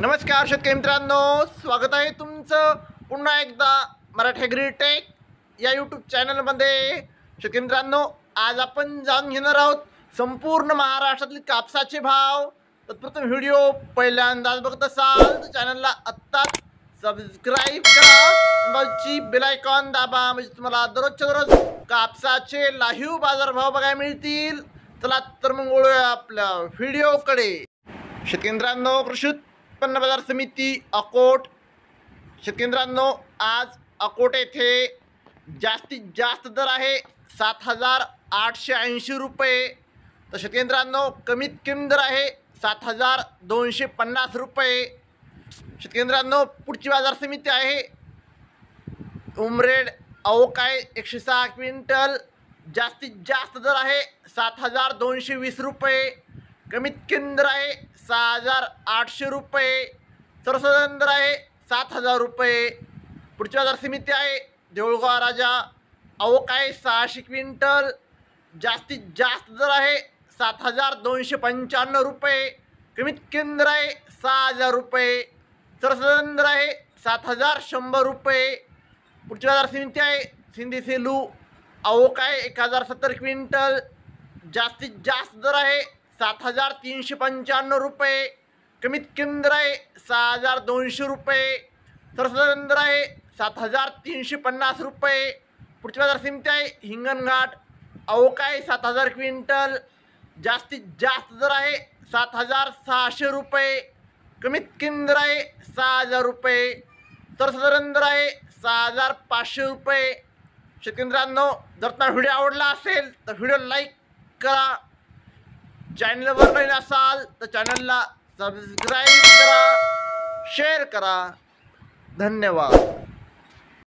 नमस्कार शेतकरी मित्रांनो, स्वागत आहे तुमचं पुन्हा एकदा मराठी ॲग्रीटेक या यूट्यूब चॅनलमध्ये। शेतकरी मित्रांनो, आज आपण जाणून घेणार आहोत संपूर्ण महाराष्ट्रातील कापसाचे भाव। तत्प्रथम व्हिडिओ पहिल्यांदाच बघत असाल तर चॅनलला आत्ताच सबस्क्राईब करा, बाजूची बेल आयकॉन दाबा, म्हणजे तुम्हाला दररोजच्या दररोज कापसाचे लाईव्ह बाजारभाव बघायला मिळतील। चला तर मग वळूया आपल्या व्हिडिओकडे। शेतकरी मित्रांनो, कृषी उत्पन्न बाजार समिती अकोट। शेतकरी मित्रांनो, आज अकोट येथे जास्तीत जास्त दर आहे 7,880 रुपये। तर शेतकरी मित्रांनो, कमीत कमी दर आहे 7,250 रुपये। शेतकरी मित्रांनो, पुढची बाजार समिती आहे उमरेड अवकाय 106 क्विंटल। जास्तीत जास्त दर आहे 7,220 रुपये, कमीत कमी दर आहे 6,800 रुपये, सर्वसाधारण दर आहे 7,000 रुपये। पुढची बाजार समिती आहे देऊळगाव राजा अवकाय 600 क्विंटल। जास्तीत जास्त दर आहे 7,295 रुपये, कमीत कमी दर आहे 6,000 रुपये, सर्वसाधारण दर आहे 7,100 रुपये। पुढची बाजार समिती आहे सिंधी सेलू अवकाय 1,070 क्विंटल। जास्तीत जास्त दर आहे 7,395 रुपये, कमीत कमी दर आहे 6,200 रुपये, सर्वसाधारण दर आहे 7,350 रुपये। पुढची बाजार समिती आहे हिंगणघाट अवकाय 7,000 क्विंटल। जास्तीत जास्त दर आहे 7,600 रुपये, कमीत कमी दर आहे 6,000 रुपये, सर्वसाधारण दर आहे 6,500 रुपये। शेतकरी मित्रांनो, जर तुम्हाला व्हिडिओ आवडला असेल तर व्हिडिओ लाईक करा, चॅनलवर नवीन असाल तर चॅनलला सबस्क्राईब करा, शेअर करा। धन्यवाद।